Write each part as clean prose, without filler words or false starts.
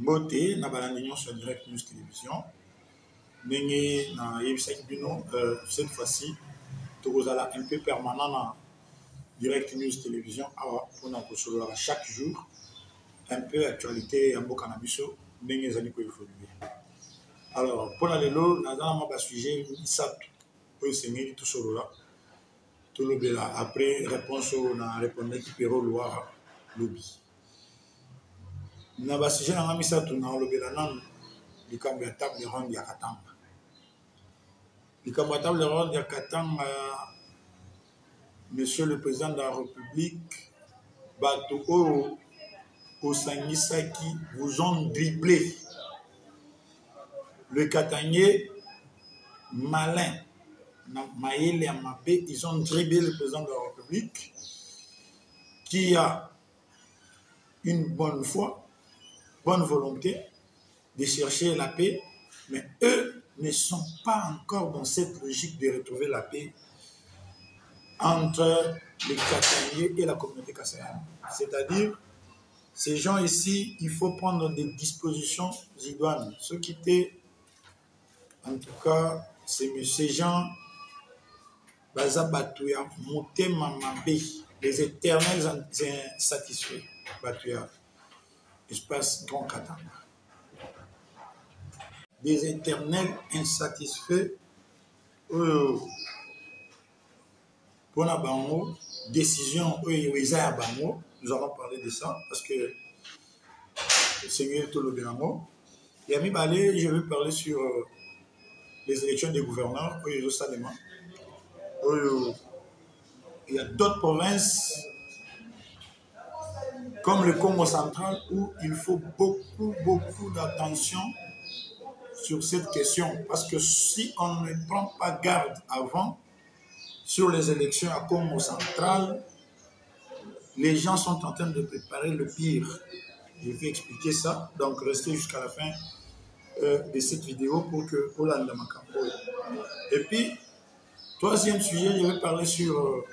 Mbote na balandinyon sur Direct News Télévision. Nenge na yebisaki bino cette fois-ci tokozala un peu permanent na Direct News Télévision pour na kosolola chaque jour un peu actualité ya mboka na biso ndenge ezali ko évoluer. Alors pour la lelo nazana ma ba sujet misatu oyo sengeli tosolola tolobela après réponse na répondre ki Pero Loire lobi. Na ba sujet na misatu na lobela nan likambo ya table ronde ya Katanga. Likambo ya table ronde ya Katanga, Monsieur le Président de la République, bato oyo osangisaki vous ont dribblé. Le Katangais malin, Maël et Amapé, ils ont dribblé le Président de la République qui a une bonne foi, bonne volonté de chercher la paix, mais eux ne sont pas encore dans cette logique de retrouver la paix entre les Katangais et la communauté kassaïenne. C'est-à-dire, ces gens ici, il faut prendre des dispositions idoines. Ceux qui étaient, en tout cas, ces gens, Bazabatouya, Mouté Mamabé, les éternels insatisfaits, Batouya, espace Grand Katanga. Des éternels insatisfaits pour la bango, décision bango, nous allons parler de ça parce que le Seigneur Tolo Benamo. Yami Balé, je vais parler sur les élections des gouverneurs au Jérusalem. Il y a d'autres provinces comme le Congo central où il faut beaucoup d'attention sur cette question, parce que si on ne prend pas garde avant sur les élections à Congo central, les gens sont en train de préparer le pire. Je vais expliquer ça, donc restez jusqu'à la fin de cette vidéo pour que Hollande Makambo. Et puis, troisième sujet, je vais parler sur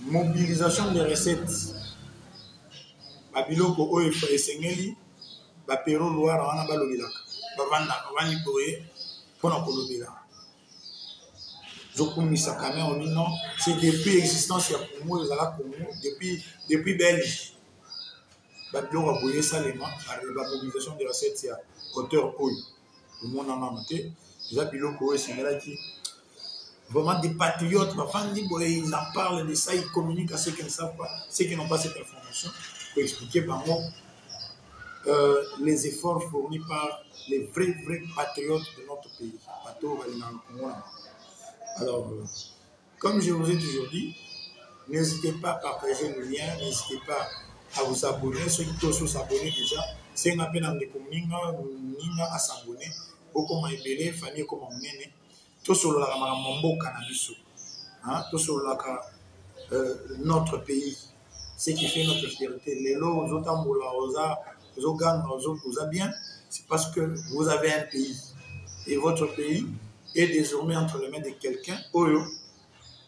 mobilisation des recettes. Babiloko Oefa et Sengeli. Pero Loire wana balobelaka bavanda bavandi boye mpona kolobela zokumisa quand même on non c'est depuis l'existence ya Congo ezala Congo depuis Belge babiloko boye salema ba mobilisation de recettes ya auteur oyo omona na te eza biloko oyo esengelaki vraiment des patriotes bavandi boye ils en parlent de ça, ils communiquent à ceux qui ne savent pas, ceux qui n'ont pas cette information pour expliquer bango les efforts fournis par les vrais patriotes de notre pays. Alors, comme je vous ai toujours dit, n'hésitez pas à partager le lien, n'hésitez pas à vous abonner. Ceux qui sont s'abonner déjà, c'est un appel à à s'abonner. Beaucoup m'ont ébélé, famille comme on est. Tout sur la mambo cannabis, tout sur notre pays, ce qui fait notre fierté. Les lots, aux autres vous bien, c'est parce que vous avez un pays et votre pays est désormais entre les mains de quelqu'un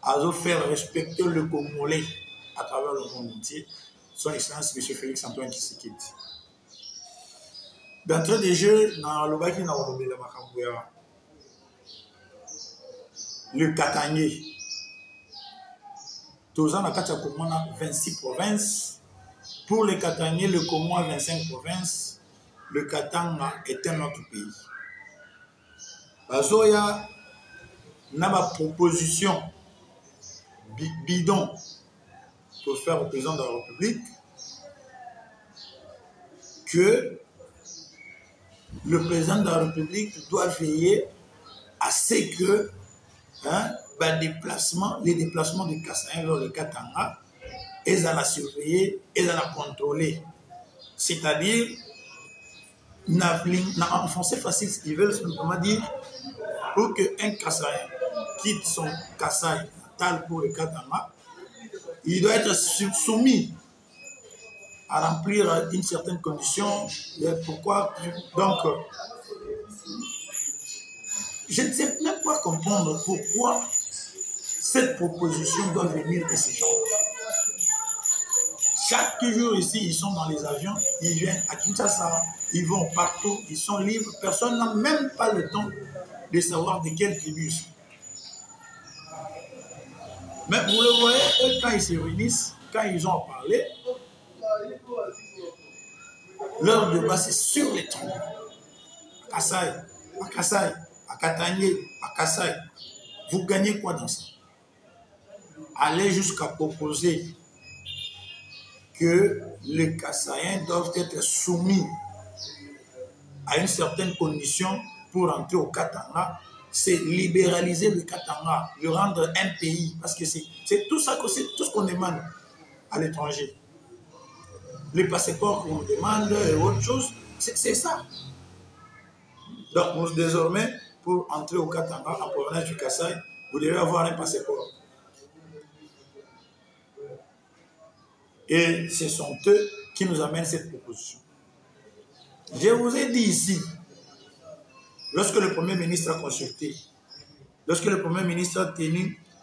à faire respecter le Congolais à travers le monde entier. Son Excellence M. Félix Antoine Tshisekedi. D'entrée de jeu, le Katangais. Tous en a 26 provinces. Pour les Katangais, le Congo a 25 provinces. Le Katanga est un autre pays. Bazoya n'a pas proposition bidon pour faire au président de la République que le président de la République doit veiller à ce que les déplacements de Kassaïen vers le Katanga, ils allaient surveiller, ils allaient contrôler. C'est-à-dire, en français facile, ils veulent simplement dire pour qu'un Kassaïen quitte son Kassai natal pour le Katanga, il doit être soumis à remplir une certaine condition. Pourquoi? Donc, je ne sais même pas comprendre pourquoi cette proposition doit venir de ces gens. Chaque jour ici, ils sont dans les avions, ils viennent à Kinshasa, ils vont partout, ils sont libres. Personne n'a même pas le temps de savoir de quelle tribu ils sont. Mais vous le voyez, eux, quand ils se réunissent, quand ils ont parlé, leur débat, c'est sur les troncs. À Kassai, à Kassai, à Katangé, à Kassai. Vous gagnez quoi dans ça? Allez jusqu'à proposer que les Kassaïens doivent être soumis à une certaine condition pour entrer au Katanga, c'est libéraliser le Katanga, le rendre un pays, parce que c'est tout ça, c'est tout ce qu'on demande à l'étranger. Les passeports qu'on demande et autre chose, c'est ça. Donc, désormais, pour entrer au Katanga, en provenance du Kassai, vous devez avoir un passeport. Et ce sont eux qui nous amènent cette proposition. Je vous ai dit ici, lorsque le Premier ministre a consulté, lorsque le Premier ministre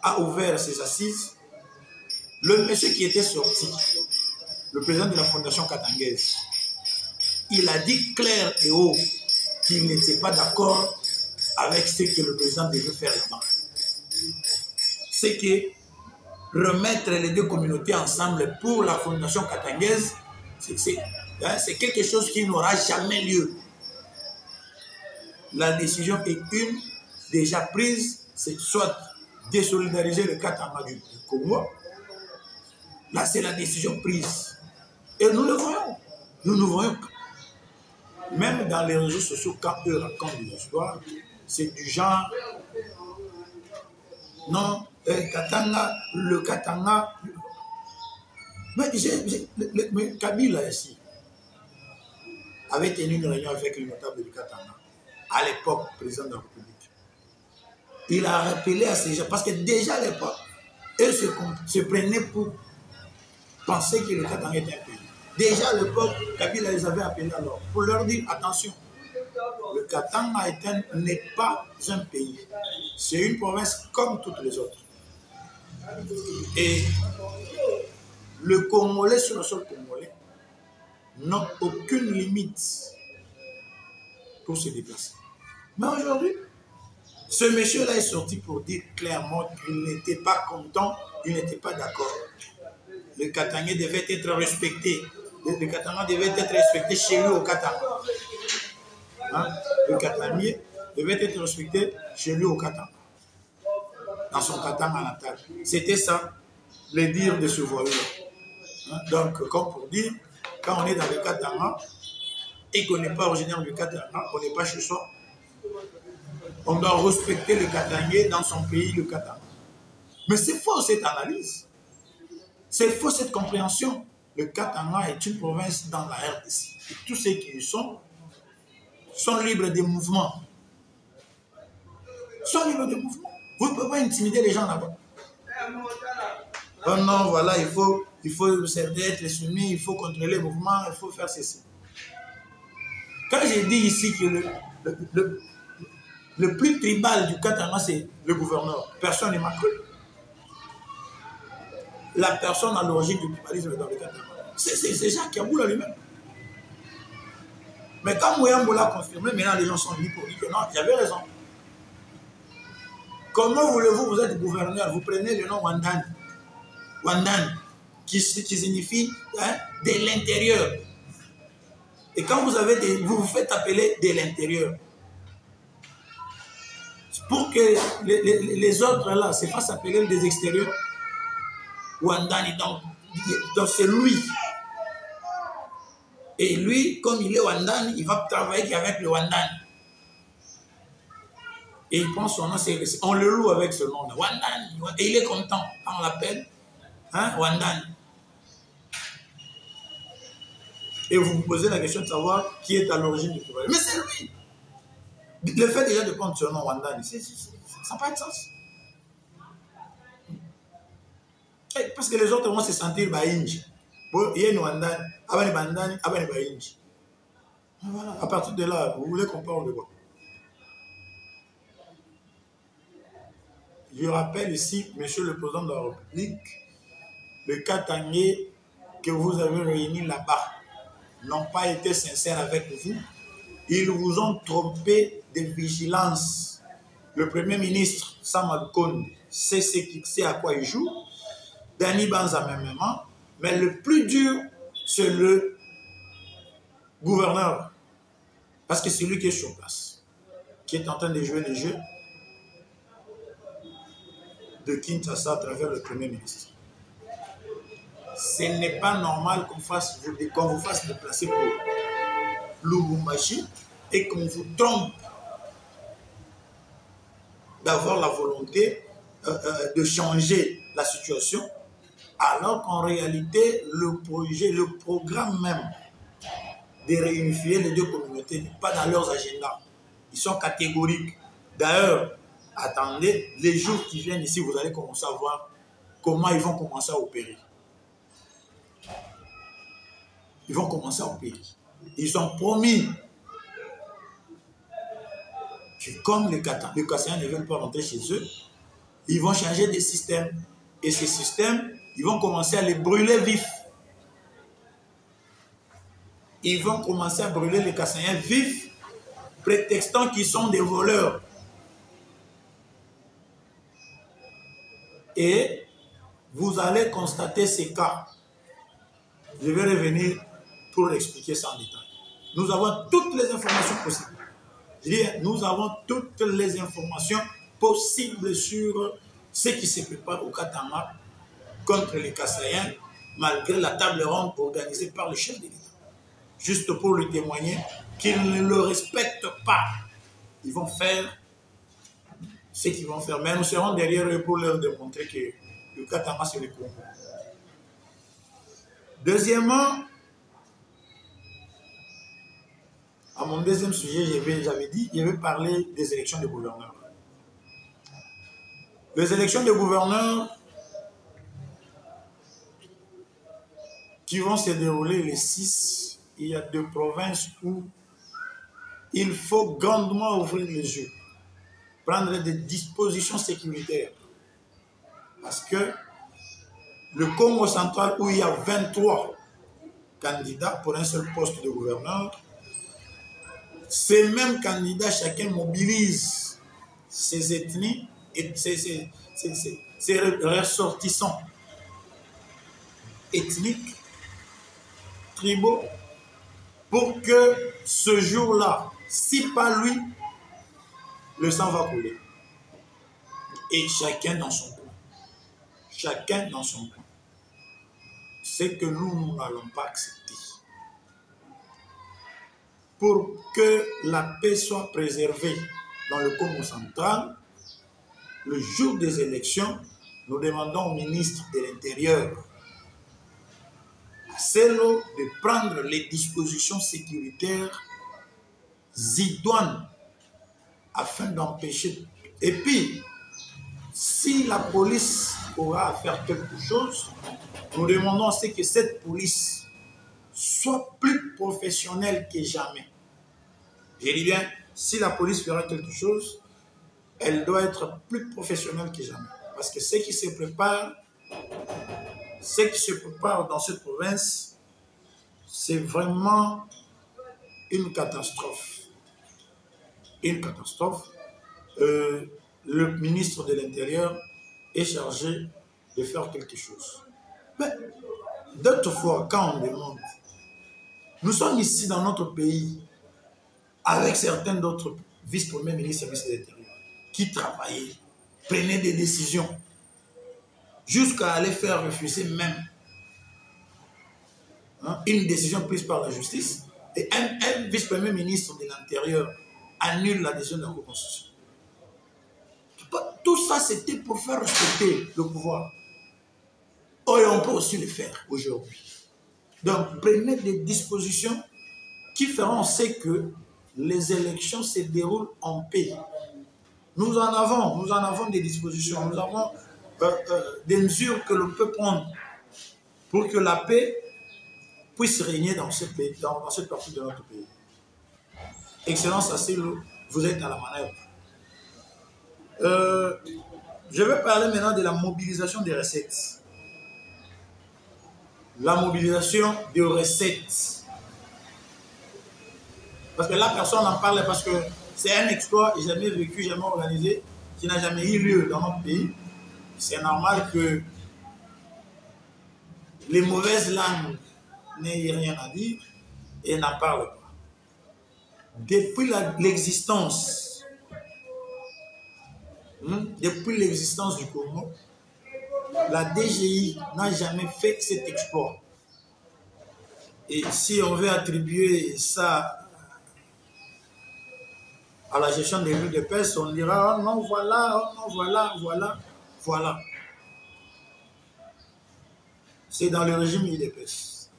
a ouvert ses assises, le monsieur qui était sorti, le président de la Fondation katangaise, il a dit clair et haut qu'il n'était pas d'accord avec ce que le président devait faire là-bas. C'est que remettre les deux communautés ensemble pour la Fondation katangaise, c'est quelque chose qui n'aura jamais lieu. La décision est une, déjà prise, c'est soit désolidariser le Katanga du Congo. Là, c'est la décision prise. Et nous le voyons. Nous nous voyons. Même dans les réseaux sociaux, quand eux racontent des histoires, c'est du genre, non, Katanga, le Katanga. Mais Kabila ici avait tenu une réunion avec le notable du Katanga, à l'époque, président de la République. Il a rappelé à ces gens, parce que déjà à l'époque, eux se prenaient pour penser que le Katanga était un pays. Déjà à l'époque, Kabila les avait appelés alors pour leur dire attention, le Katanga n'est pas un pays. C'est une province comme toutes les autres. Et le Congolais sur le sol congolais n'a aucune limite pour se déplacer. Mais aujourd'hui, ce monsieur-là est sorti pour dire clairement qu'il n'était pas content, il n'était pas d'accord. Le Katangais devait être respecté. Le Katanga devait être respecté chez lui au Katanga. Hein? Le Katangais devait être respecté chez lui au Katanga. Dans son Katanga natal. C'était ça, le dire de ce voyou. Hein? Donc, comme pour dire, quand on est dans le Katanga et qu'on n'est pas originaire du Katanga, on n'est pas chez soi, on doit respecter le Katangais dans son pays, le Katanga. Mais c'est faux cette analyse. C'est faux cette compréhension. Le Katanga est une province dans la RDC. Et tous ceux qui y sont libres de mouvement. Sont libres de mouvement. Vous ne pouvez pas intimider les gens là-bas. Oh non, voilà, il faut être soumis, il faut contrôler les mouvements, il faut faire ceci. Quand j'ai dit ici que le plus tribal du Katanga, c'est le gouverneur, personne ne m'a cru. La personne à l'origine du tribalisme dans le Katanga, c'est Jacques Yaboula lui-même. Mais quand Mouyambo l'a confirmé, maintenant les gens sont venus pour dire que non, j'avais raison. Comment voulez-vous, vous êtes gouverneur, vous prenez le nom Wandani. Wandani, qui signifie hein, de l'intérieur. Et quand vous vous faites appeler de l'intérieur, pour que les autres là se fassent appeler des extérieurs, Wandani, donc c'est lui. Et lui, comme il est Wandani, il va travailler avec le Wandani. Et il prend son nom, on le loue avec ce nom-là, Wandani. Et il est content quand on l'appelle hein, Wandani. Et vous vous posez la question de savoir qui est à l'origine du travail. Mais c'est lui. Le fait déjà de prendre ce nom Wandani, ça n'a pas de sens. Parce que les autres vont se sentir baïnji. Il y a une Wandani, abani bandani, abani baïnji. Voilà. À partir de là, vous voulez qu'on parle de quoi? Je rappelle ici, monsieur le président de la République, le Katangais que vous avez réunis là-bas n'ont pas été sincères avec vous. Ils vous ont trompé de vigilance. Le Premier ministre, Sam Alkon, sait à quoi il joue. Dani Banza même. Mais le plus dur, c'est le gouverneur. Parce que c'est lui qui est sur place, qui est en train de jouer le jeu de Kinshasa à travers le Premier ministre. Ce n'est pas normal qu'on vous fasse déplacer pour Lubumbashi et qu'on vous trompe d'avoir la volonté de changer la situation, alors qu'en réalité, le projet, le programme même de réunifier les deux communautés n'est pas dans leurs agendas. Ils sont catégoriques. D'ailleurs, attendez, les jours qui viennent ici, vous allez commencer à voir comment ils vont commencer à opérer. Ils vont commencer à opérer. Ils ont promis que comme les Kassaïens ne veulent pas rentrer chez eux, ils vont changer de système. Et ces systèmes, ils vont commencer à les brûler vifs. Ils vont commencer à brûler les Kassaïens vifs, prétextant qu'ils sont des voleurs. Et vous allez constater ces cas. Je vais revenir pour expliquer ça en détail. Nous avons toutes les informations possibles. Je dis, nous avons toutes les informations possibles sur ce qui se prépare au Katanga contre les Kassaïens, malgré la table ronde organisée par le chef de l'État. Juste pour lui témoigner qu'ils ne le respectent pas. Ils vont faire ce qu'ils vont faire. Mais nous serons derrière eux pour leur démontrer que le Katanga, c'est le Congo. Deuxièmement, à mon deuxième sujet, j'avais dit, je vais parler des élections de gouverneurs. Les élections de gouverneurs qui vont se dérouler les 6, il y a 2 provinces où il faut grandement ouvrir les yeux, prendre des dispositions sécuritaires. Parce que le Congo central, où il y a 23 candidats pour un seul poste de gouverneur, ces mêmes candidats, chacun mobilise ses ethnies et ses ressortissants ethniques, tribaux, pour que ce jour-là, si pas lui, le sang va couler. Et chacun dans son coin. Chacun dans son coin. C'est que nous n'allons pas accepter. Pour que la paix soit préservée dans le Congo central, le jour des élections, nous demandons au ministre de l'Intérieur, à Celo, de prendre les dispositions sécuritaires idoines afin d'empêcher. Et puis, si la police aura à faire quelque chose, nous demandons à ce que cette police soit plus professionnelle que jamais. Je dis bien, si la police fera quelque chose, elle doit être plus professionnelle que jamais. Parce que ce qui se prépare dans cette province, c'est vraiment une catastrophe. Une catastrophe. Le ministre de l'Intérieur est chargé de faire quelque chose. Mais d'autres fois, quand on demande, nous sommes ici dans notre pays, avec certains d'autres vice-premiers ministres et services de l'Intérieur, qui travaillaient, prenaient des décisions, jusqu'à aller faire refuser même une décision prise par la justice, et un vice-premier ministre de l'Intérieur annule la décision de la Cour constitutionnelle. Tout ça, c'était pour faire respecter le pouvoir. Or, on peut aussi le faire aujourd'hui. Donc, prenez des dispositions qui feront en sorte que les élections se déroulent en paix. Nous en avons des dispositions, nous avons des mesures que l'on peut prendre pour que la paix puisse régner dans cette partie de notre pays. Excellence Asselo, vous êtes à la manœuvre. Je vais parler maintenant de la mobilisation des recettes. la mobilisation de recettes. Parce que là, personne n'en parle parce que c'est un exploit jamais vécu, jamais organisé, qui n'a jamais eu lieu dans notre pays. C'est normal que les mauvaises langues n'aient rien à dire et n'en parlent pas. Depuis l'existence du Congo, la DGI n'a jamais fait cet exploit. Et si on veut attribuer ça à la gestion des rues de pêche, on dira oh non, voilà, oh non, voilà. C'est dans le régime IDPS.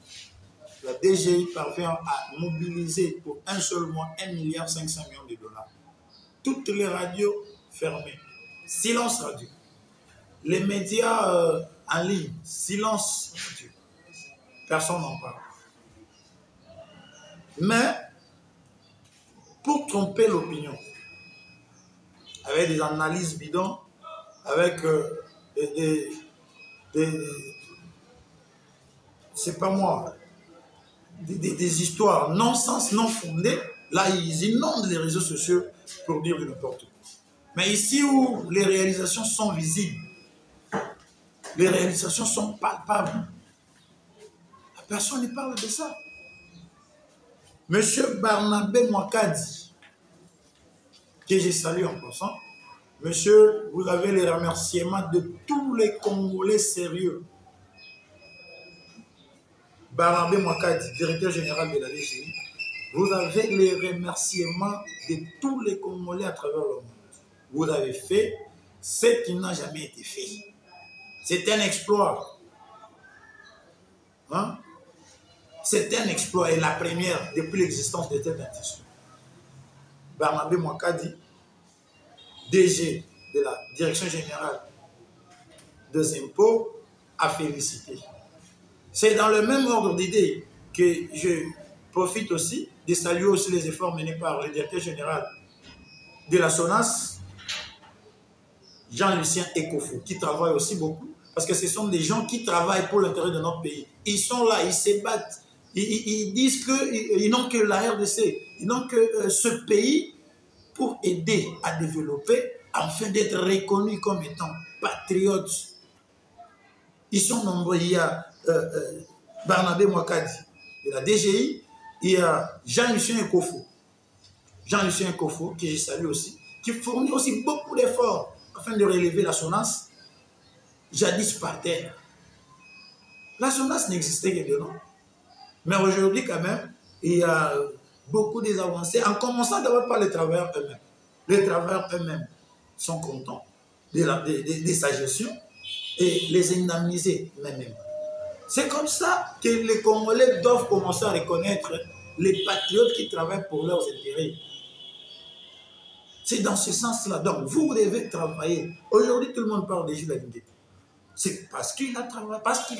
La DGI parvient à mobiliser pour un seul mois 1,5 milliard de dollars. Toutes les radios fermées. Silence radio. Les médias en ligne. Silence radio. Personne n'en parle. Mais, pour tromper l'opinion, avec des analyses bidons, avec c'est pas moi, des histoires non-sens, non fondées, là ils inondent les réseaux sociaux pour dire n'importe quoi. Mais ici où les réalisations sont visibles, les réalisations sont palpables, personne ne parle de ça. Monsieur Barnabé Mwakadi, que je salue en passant, monsieur, vous avez les remerciements de tous les Congolais sérieux. Barnabé Mwakadi, directeur général de la DGI, vous avez les remerciements de tous les Congolais à travers le monde. Vous avez fait ce qui n'a jamais été fait. C'est un exploit. Hein? C'est un exploit et la première depuis l'existence de cette institution. Barnabé Mwakadi, DG de la Direction Générale des Impôts, a félicité. C'est dans le même ordre d'idée que je profite aussi de saluer aussi les efforts menés par le directeur général de la SONAS, Jean-Lucien Ekofo, qui travaille aussi beaucoup, parce que ce sont des gens qui travaillent pour l'intérêt de notre pays. Ils sont là, ils se battent, ils disent qu'ils n'ont que la RDC, ils n'ont que ce pays pour aider à développer, afin d'être reconnus comme étant patriotes. Ils sont nombreux. Il y a Barnabé Mwakadi de la DGI, il y a Jean-Lucien Ekofo. Jean-Lucien Ekofo, que je salue aussi, qui fournit aussi beaucoup d'efforts afin de relever la SONAS, jadis par terre. La SONAS n'existait que de nom. Mais aujourd'hui, quand même, il y a beaucoup des avancées, en commençant d'abord par les travailleurs eux-mêmes. Les travailleurs eux-mêmes sont contents de sa gestion et les indemniser même. C'est comme ça que les Congolais doivent commencer à reconnaître les patriotes qui travaillent pour leurs intérêts. C'est dans ce sens-là. Donc, vous devez travailler. Aujourd'hui, tout le monde parle de Jules Nguema. C'est parce qu'il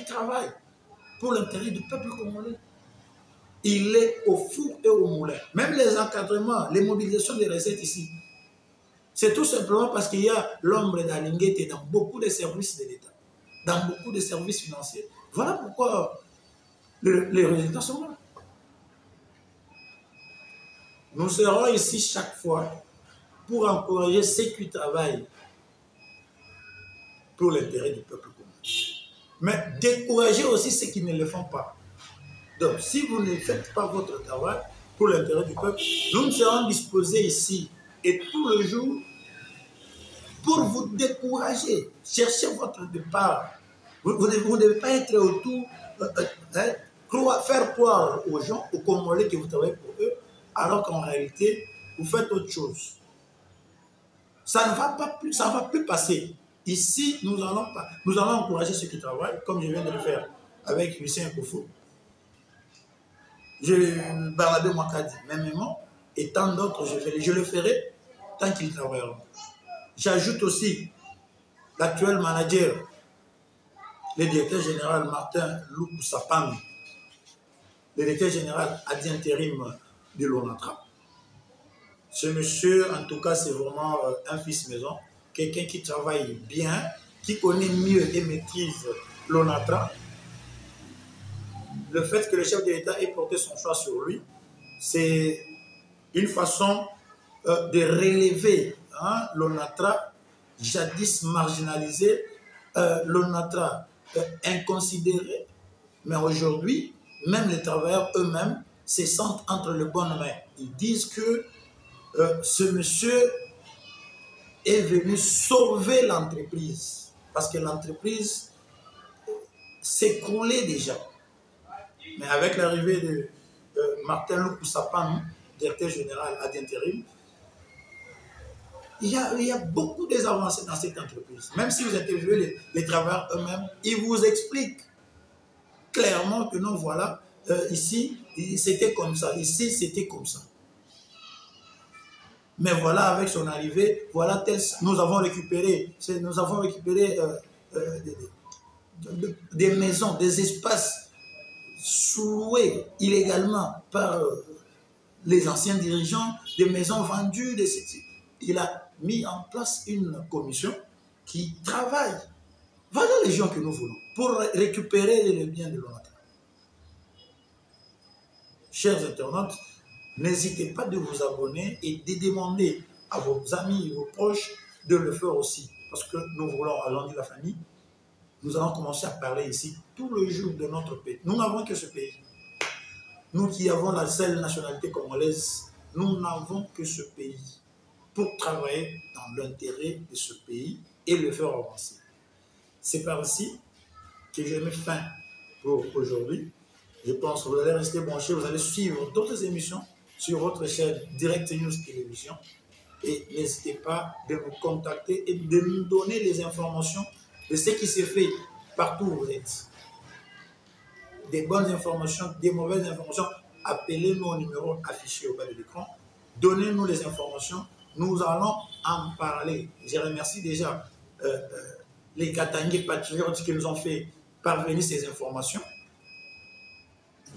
travaille pour l'intérêt du peuple congolais. Il est au four et au moulin. Même les encadrements, les mobilisations des recettes ici, c'est tout simplement parce qu'il y a l'ombre d'Alinguete dans beaucoup de services de l'État, dans beaucoup de services financiers. Voilà pourquoi les résultats sont là. Nous serons ici chaque fois pour encourager ceux qui travaillent pour l'intérêt du peuple congolais. Mais décourager aussi ceux qui ne le font pas. Donc, si vous ne faites pas votre travail pour l'intérêt du peuple, nous serons disposés ici et tout le jour pour vous décourager. Cherchez votre départ. Vous ne devez pas être autour, faire croire aux gens, aux Congolais que vous travaillez pour eux, alors qu'en réalité, vous faites autre chose. Ça ne va plus passer. Ici, nous allons encourager ceux qui travaillent, comme je viens de le faire avec Lucien Ekofo. Barnabé Mwakadi, mêmement, et tant d'autres, je le ferai tant qu'ils travailleront. J'ajoute aussi l'actuel manager, le directeur général Martin Lukusapang, le directeur général ad intérim de l'ONATRA. Ce monsieur, en tout cas, c'est vraiment un fils maison, quelqu'un qui travaille bien, qui connaît mieux et maîtrise l'ONATRA. le fait que le chef de l'État ait porté son choix sur lui, c'est une façon de relever l'ONATRA, jadis marginalisé, l'ONATRA inconsidéré, mais aujourd'hui, même les travailleurs eux-mêmes se sentent entre les bonnes mains. Ils disent que ce monsieur est venu sauver l'entreprise, parce que l'entreprise s'écroulait déjà. Mais avec l'arrivée de Martin Lukusapan, directeur général ad intérim, il y a beaucoup d'avancées dans cette entreprise. Même si vous interviewez les travailleurs eux-mêmes, ils vous expliquent clairement que non, voilà, ici, c'était comme ça, ici, c'était comme ça. Mais voilà, avec son arrivée, voilà, nous avons récupéré des maisons, des espaces sous-loués illégalement par les anciens dirigeants, des maisons vendues, il a mis en place une commission qui travaille. Voilà les gens que nous voulons pour récupérer les biens de l'ONATRA. Chers internautes, n'hésitez pas de vous abonner et de demander à vos amis et vos proches de le faire aussi. Parce que nous voulons agrandir la famille. Nous allons commencer à parler ici tous les jours de notre pays. Nous n'avons que ce pays. Nous qui avons la seule nationalité congolaise, nous n'avons que ce pays pour travailler dans l'intérêt de ce pays et le faire avancer. C'est par ici que je mets fin pour aujourd'hui. Je pense que vous allez rester branchés, vous allez suivre d'autres émissions sur votre chaîne Direct News Télévision. Et n'hésitez pas de nous contacter et de nous donner les informations de ce qui se fait partout où vous êtes. Des bonnes informations, des mauvaises informations, appelez-nous au numéro affiché au bas de l'écran. Donnez-nous les informations, nous allons en parler. Je remercie déjà les Katangais patriotes qui nous ont fait parvenir ces informations.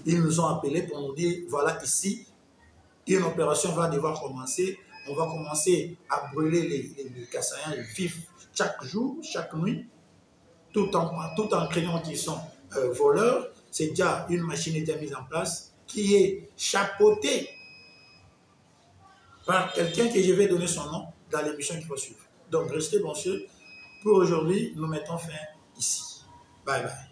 Ils nous ont appelés pour nous dire, voilà, ici, une opération va devoir commencer. On va commencer à brûler les Kassaïens vifs chaque jour, chaque nuit, tout en craignant qu'ils sont voleurs. C'est déjà une machine déjà mise en place qui est chapeautée par quelqu'un que je vais donner son nom dans l'émission qui va suivre. Donc, restez branchés. Pour aujourd'hui, nous mettons fin ici. Bye bye.